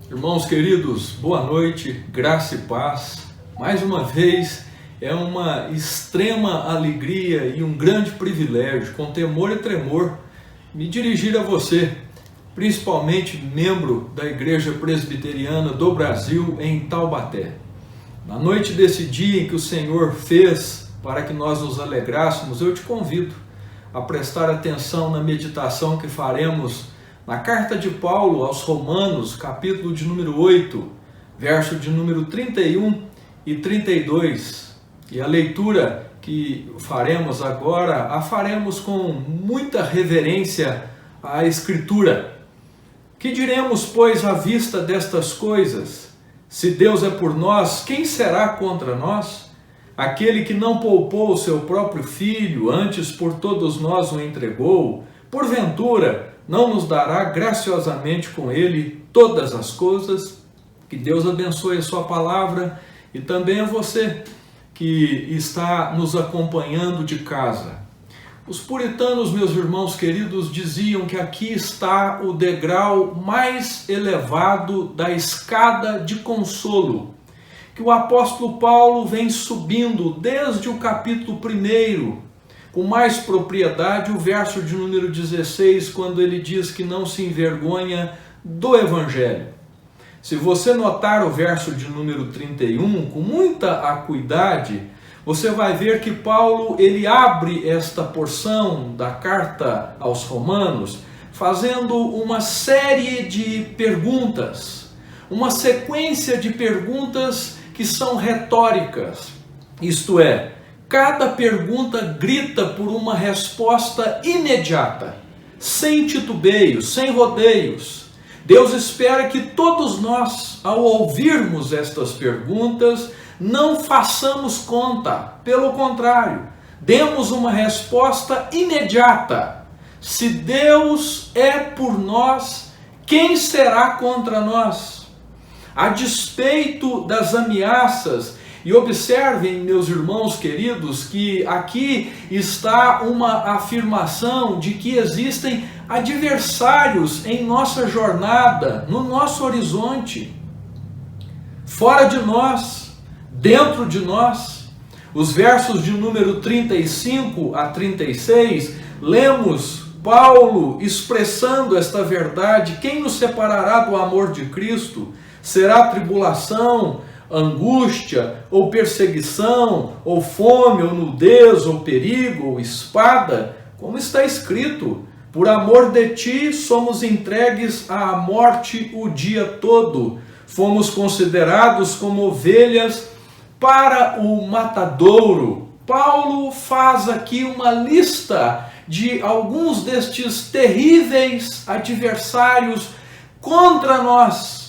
Irmãos queridos, boa noite, graça e paz. Mais uma vez, é uma extrema alegria e um grande privilégio, com temor e tremor, me dirigir a você, principalmente membro da Igreja Presbiteriana do Brasil em Taubaté. Na noite desse dia em que o Senhor fez para que nós nos alegrássemos, eu te convido a prestar atenção na meditação que faremos na carta de Paulo aos Romanos, capítulo de número 8, verso de número 31 e 32. E a leitura que faremos agora, a faremos com muita reverência à Escritura. Que diremos, pois, à vista destas coisas? Se Deus é por nós, quem será contra nós? Aquele que não poupou o seu próprio filho, antes por todos nós o entregou, porventura não nos dará graciosamente com ele todas as coisas? Que Deus abençoe a sua palavra e também a você que está nos acompanhando de casa. Os puritanos, meus irmãos queridos, diziam que aqui está o degrau mais elevado da escada de consolo, que o apóstolo Paulo vem subindo desde o capítulo 1, com mais propriedade, o verso de número 16, quando ele diz que não se envergonha do Evangelho. Se você notar o verso de número 31, com muita acuidade, você vai ver que Paulo ele abre esta porção da carta aos Romanos, fazendo uma série de perguntas, uma sequência de perguntas que são retóricas, isto é, cada pergunta grita por uma resposta imediata, sem titubeio, sem rodeios. Deus espera que todos nós, ao ouvirmos estas perguntas, não façamos conta. Pelo contrário, demos uma resposta imediata. Se Deus é por nós, quem será contra nós? A despeito das ameaças. E observem, meus irmãos queridos, que aqui está uma afirmação de que existem adversários em nossa jornada, no nosso horizonte, fora de nós, dentro de nós. Os versos de número 35 a 36, lemos Paulo expressando esta verdade: quem nos separará do amor de Cristo? Será tribulação, angústia, ou perseguição, ou fome, ou nudez, ou perigo, ou espada? Como está escrito: por amor de ti somos entregues à morte o dia todo, fomos considerados como ovelhas para o matadouro. Paulo faz aqui uma lista de alguns destes terríveis adversários contra nós.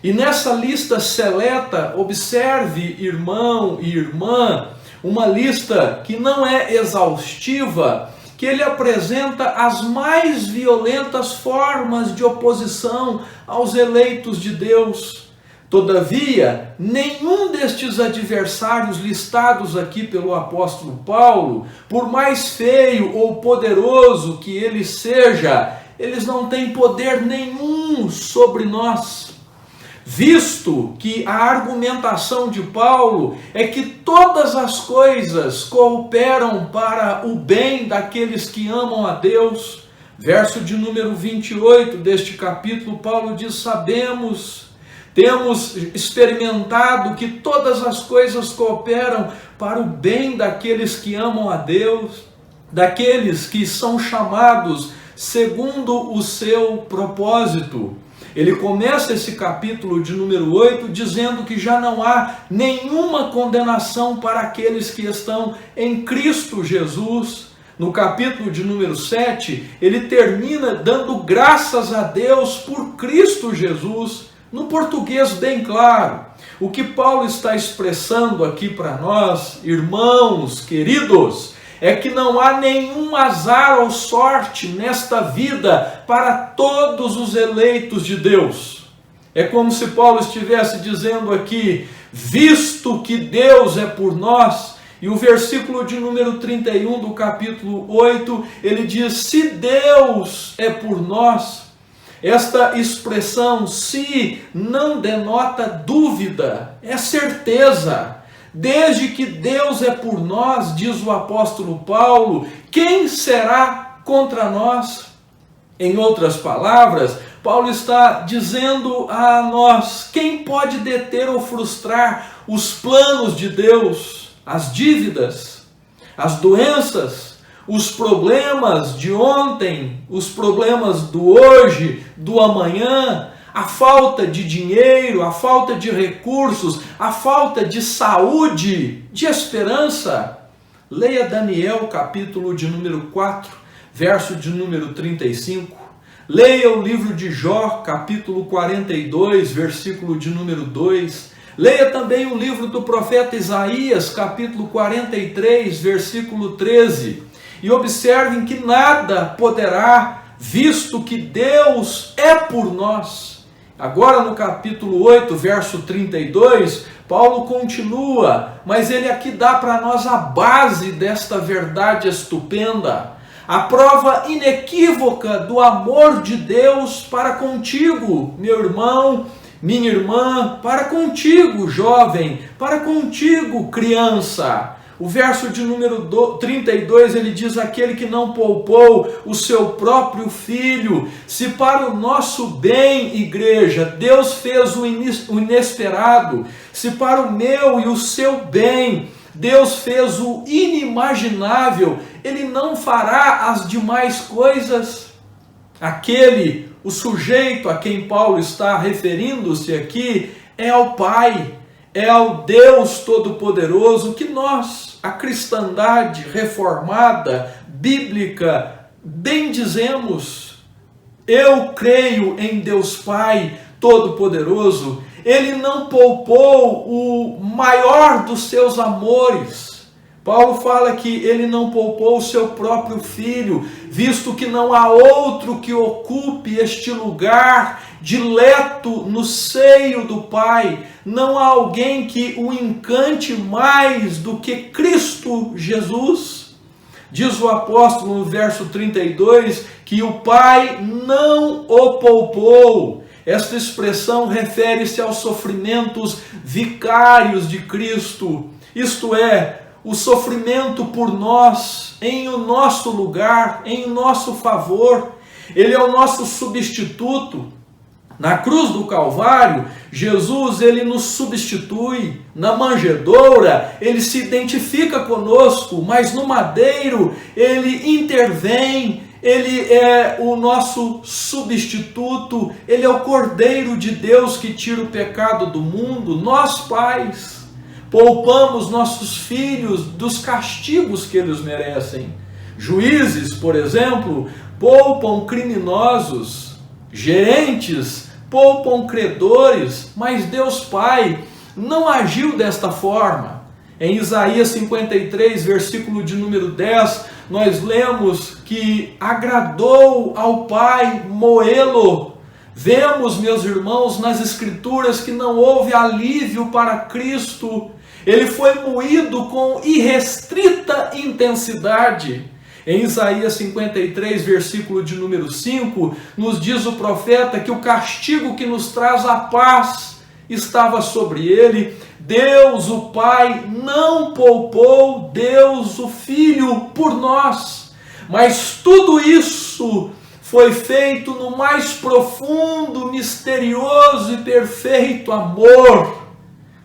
E nessa lista seleta, observe, irmão e irmã, uma lista que não é exaustiva, que ele apresenta as mais violentas formas de oposição aos eleitos de Deus. Todavia, nenhum destes adversários listados aqui pelo apóstolo Paulo, por mais feio ou poderoso que ele seja, eles não têm poder nenhum sobre nós. Visto que a argumentação de Paulo é que todas as coisas cooperam para o bem daqueles que amam a Deus. Verso de número 28 deste capítulo, Paulo diz: temos experimentado que todas as coisas cooperam para o bem daqueles que amam a Deus, daqueles que são chamados segundo o seu propósito. Ele começa esse capítulo de número 8 dizendo que já não há nenhuma condenação para aqueles que estão em Cristo Jesus. No capítulo de número 7, ele termina dando graças a Deus por Cristo Jesus. No português bem claro, o que Paulo está expressando aqui para nós, irmãos queridos, é que não há nenhum azar ou sorte nesta vida para todos os eleitos de Deus. É como se Paulo estivesse dizendo aqui: visto que Deus é por nós, e o versículo de número 31 do capítulo 8, ele diz: se Deus é por nós, Esta expressão "se" não denota dúvida, é certeza. Desde que Deus é por nós, diz o apóstolo Paulo, quem será contra nós? Em outras palavras, Paulo está dizendo a nós, quem pode deter ou frustrar os planos de Deus, as dívidas, as doenças, os problemas de ontem, os problemas do hoje, do amanhã, a falta de dinheiro, a falta de recursos, a falta de saúde, de esperança. Leia Daniel, capítulo de número 4, verso de número 35. Leia o livro de Jó, capítulo 42, versículo de número 2. Leia também o livro do profeta Isaías, capítulo 43, versículo 13. E observem que nada poderá, visto que Deus é por nós. Agora no capítulo 8, verso 32, Paulo continua, mas ele aqui dá para nós a base desta verdade estupenda, a prova inequívoca do amor de Deus para contigo, meu irmão, minha irmã, para contigo, jovem, para contigo, criança. O verso de número 32, ele diz, aquele que não poupou o seu próprio filho, se para o nosso bem, igreja, Deus fez o inesperado, se para o meu e o seu bem, Deus fez o inimaginável, Ele não fará as demais coisas? Aquele, o sujeito a quem Paulo está referindo-se aqui, é ao Pai, é ao Deus Todo-Poderoso que nós, a cristandade reformada, bíblica, bendizemos. Eu creio em Deus Pai Todo-Poderoso. Ele não poupou o maior dos seus amores. Paulo fala que ele não poupou o seu próprio filho, visto que não há outro que ocupe este lugar dileto no seio do Pai. Não há alguém que o encante mais do que Cristo Jesus. Diz o apóstolo no verso 32 que o Pai não o poupou. Esta expressão refere-se aos sofrimentos vicários de Cristo, isto é, o sofrimento por nós, em o nosso lugar, em nosso favor. Ele é o nosso substituto. Na cruz do Calvário, Jesus, ele nos substitui. Na manjedoura, ele se identifica conosco, mas no madeiro, ele intervém. Ele é o nosso substituto, ele é o Cordeiro de Deus que tira o pecado do mundo. Nós, pais, poupamos nossos filhos dos castigos que eles merecem. Juízes, por exemplo, poupam criminosos. Gerentes poupam credores, mas Deus Pai não agiu desta forma. Em Isaías 53, versículo de número 10, nós lemos que agradou ao Pai moê-lo. Vemos, meus irmãos, nas Escrituras que não houve alívio para Cristo. Ele foi moído com irrestrita intensidade. Em Isaías 53, versículo de número 5, nos diz o profeta que o castigo que nos traz a paz estava sobre ele. Deus, o Pai, não poupou Deus, o Filho, por nós. Mas tudo isso foi feito no mais profundo, misterioso e perfeito amor.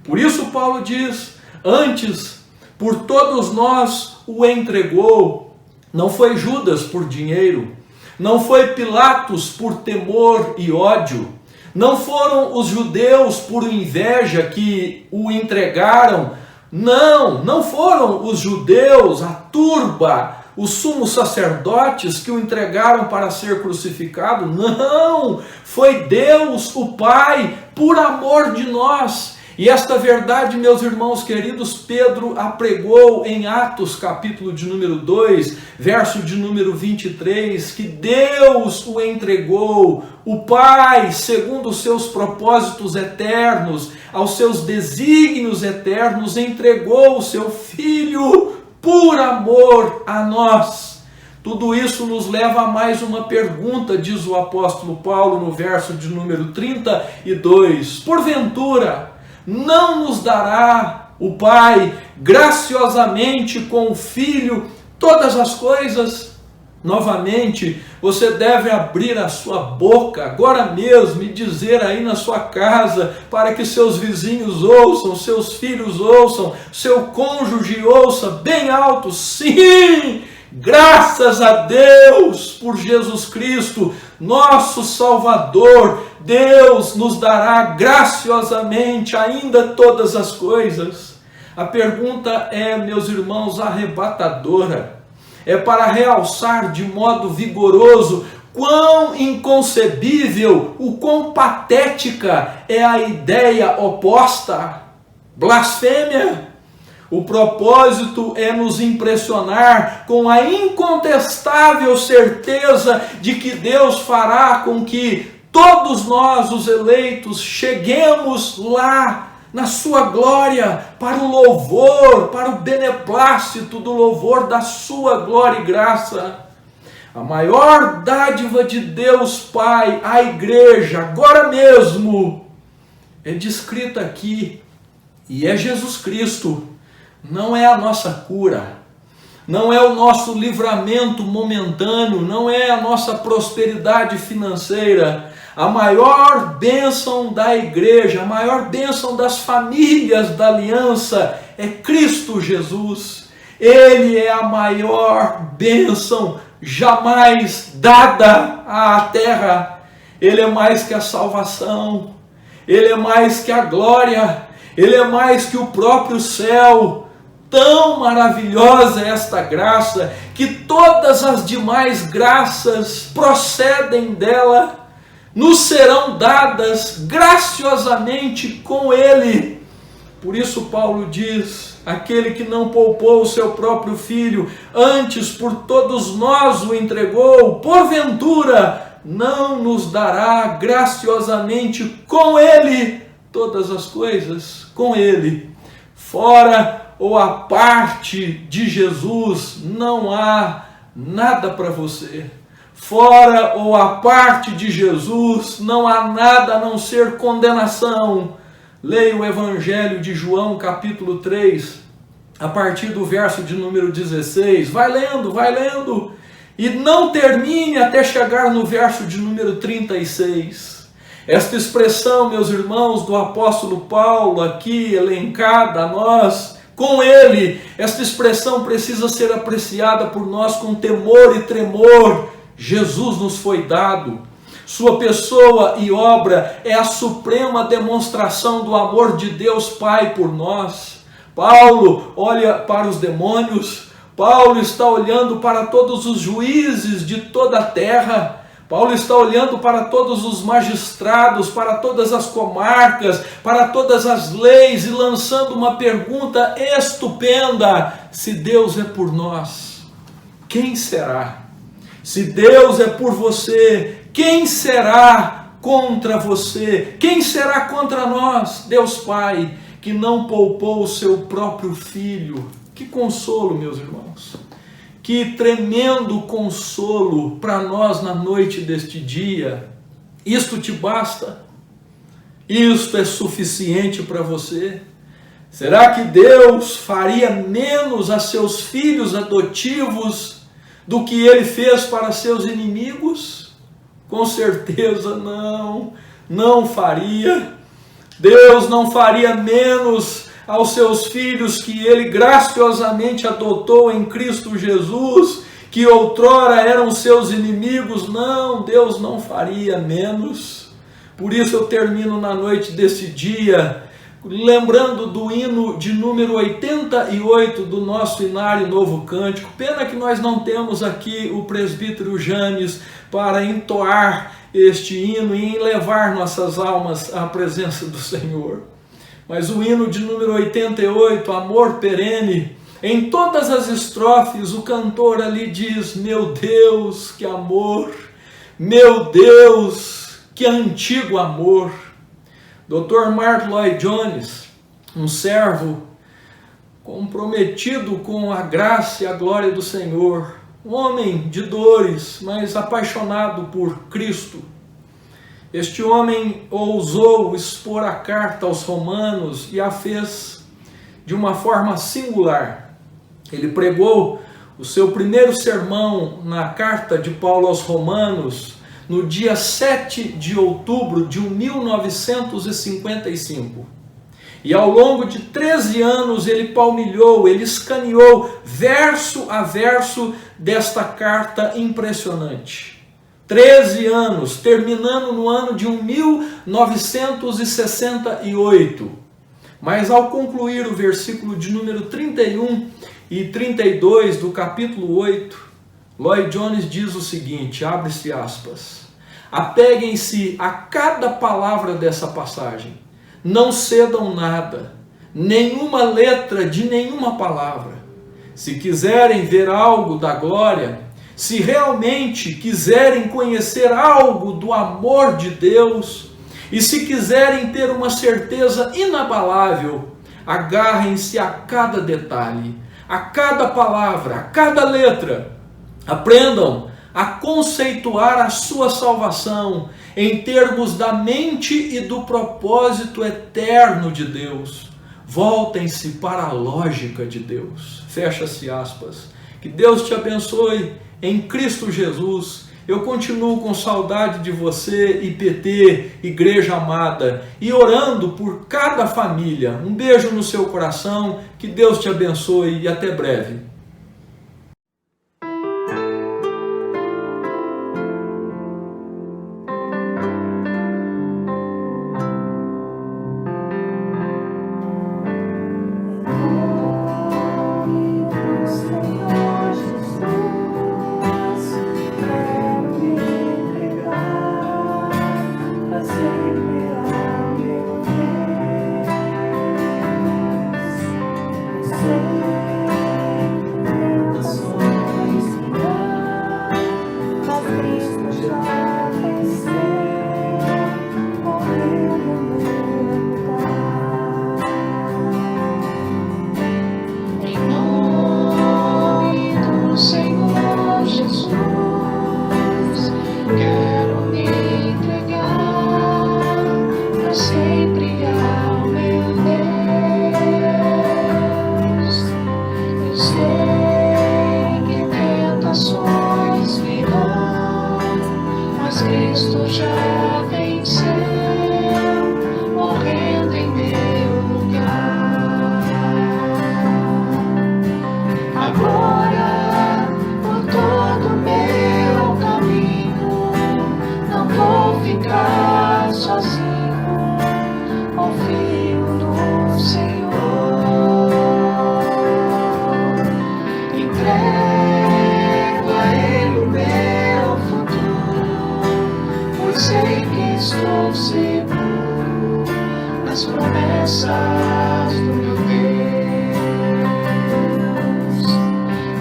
Por isso Paulo diz, antes, por todos nós o entregou. Não foi Judas por dinheiro, não foi Pilatos por temor e ódio, não foram os judeus por inveja que o entregaram, não foram os judeus, a turba, os sumos sacerdotes que o entregaram para ser crucificado, não, foi Deus, o Pai, por amor de nós. E esta verdade, meus irmãos queridos, Pedro a pregou em Atos, capítulo de número 2, verso de número 23, que Deus o entregou, o Pai, segundo os seus propósitos eternos, aos seus desígnios eternos, entregou o seu Filho por amor a nós. Tudo isso nos leva a mais uma pergunta, diz o apóstolo Paulo no verso de número 32. Porventura, não nos dará o Pai graciosamente com o Filho todas as coisas? Novamente, você deve abrir a sua boca agora mesmo e dizer aí na sua casa, para que seus vizinhos ouçam, seus filhos ouçam, seu cônjuge ouça bem alto: sim, graças a Deus por Jesus Cristo, nosso Salvador. Deus nos dará graciosamente ainda todas as coisas. A pergunta é, meus irmãos, arrebatadora. É para realçar de modo vigoroso quão inconcebível, o quão patética é a ideia oposta. Blasfêmia. O propósito é nos impressionar com a incontestável certeza de que Deus fará com que todos nós, os eleitos, cheguemos lá na sua glória, para o louvor, para o beneplácito do louvor da sua glória e graça. A maior dádiva de Deus Pai à igreja, agora mesmo, é descrita aqui, e é Jesus Cristo. Não é a nossa cura, não é o nosso livramento momentâneo, não é a nossa prosperidade financeira. A maior bênção da igreja, a maior bênção das famílias da aliança é Cristo Jesus. Ele é a maior bênção jamais dada à terra. Ele é mais que a salvação, Ele é mais que a glória, Ele é mais que o próprio céu. Tão maravilhosa é esta graça, que todas as demais graças procedem dela, nos serão dadas graciosamente com Ele. Por isso Paulo diz: aquele que não poupou o seu próprio filho, antes por todos nós o entregou, porventura não nos dará graciosamente com Ele todas as coisas? Com Ele. Fora ou a parte de Jesus não há nada para você. Fora ou a parte de Jesus não há nada a não ser condenação. Leia o Evangelho de João, capítulo 3, a partir do verso de número 16. Vai lendo, e não termine até chegar no verso de número 36. Esta expressão, meus irmãos, do apóstolo Paulo, aqui elencada a nós, com Ele, esta expressão precisa ser apreciada por nós com temor e tremor. Jesus nos foi dado, sua pessoa e obra é a suprema demonstração do amor de Deus Pai por nós. Paulo olha para os demônios, Paulo está olhando para todos os juízes de toda a terra, Paulo está olhando para todos os magistrados, para todas as comarcas, para todas as leis e lançando uma pergunta estupenda: se Deus é por nós, quem será? Se Deus é por você, quem será contra você? Quem será contra nós? Deus Pai, que não poupou o seu próprio Filho. Que consolo, meus irmãos. Que tremendo consolo para nós na noite deste dia. Isto te basta? Isto é suficiente para você? Será que Deus faria menos a seus filhos adotivos do que Ele fez para seus inimigos? Com certeza não faria. Deus não faria menos aos seus filhos que Ele graciosamente adotou em Cristo Jesus, que outrora eram seus inimigos. Não, Deus não faria menos. Por isso eu termino na noite desse dia lembrando do hino de número 88 do nosso Inário Novo Cântico. Pena que nós não temos aqui o presbítero James para entoar este hino e levar nossas almas à presença do Senhor. Mas o hino de número 88, Amor Perene, em todas as estrofes o cantor ali diz: meu Deus, que amor, meu Deus, que antigo amor. Dr. Mark Lloyd Jones, um servo comprometido com a graça e a glória do Senhor, um homem de dores, mas apaixonado por Cristo. Este homem ousou expor a carta aos romanos e a fez de uma forma singular. Ele pregou o seu primeiro sermão na carta de Paulo aos Romanos no dia 7 de outubro de 1955. E ao longo de 13 anos ele palmilhou, ele escaneou verso a verso desta carta impressionante. 13 anos, terminando no ano de 1968. Mas ao concluir o versículo de número 31 e 32 do capítulo 8, Lloyd Jones diz o seguinte, abre-se aspas, apeguem-se a cada palavra dessa passagem, não cedam nada, nenhuma letra de nenhuma palavra. Se quiserem ver algo da glória, se realmente quiserem conhecer algo do amor de Deus, e se quiserem ter uma certeza inabalável, agarrem-se a cada detalhe, a cada palavra, a cada letra. Aprendam a conceituar a sua salvação em termos da mente e do propósito eterno de Deus. Voltem-se para a lógica de Deus. Fecha-se aspas. Que Deus te abençoe em Cristo Jesus. Eu continuo com saudade de você, IPT, Igreja Amada, e orando por cada família. Um beijo no seu coração, que Deus te abençoe e até breve. Cristo já venceu, morrendo em meu lugar. Agora, por todo o meu caminho, não vou ficar sozinho, confio no Senhor. Entrego a Ele o meu futuro, pois sei que estou seguro nas promessas do meu Deus.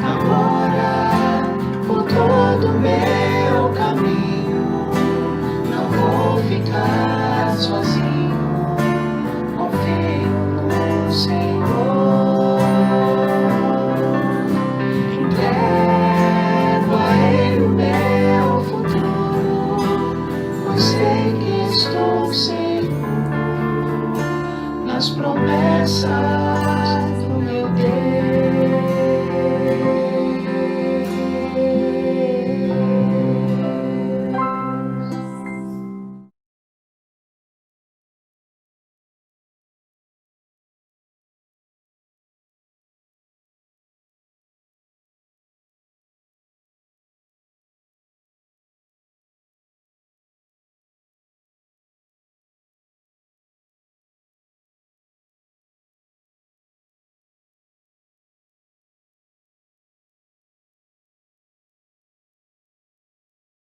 Agora, por todo o meu caminho, não vou ficar sozinho, confio no Senhor. Entrego a Ele o meu futuro, pois sei que estou seguro nas promessas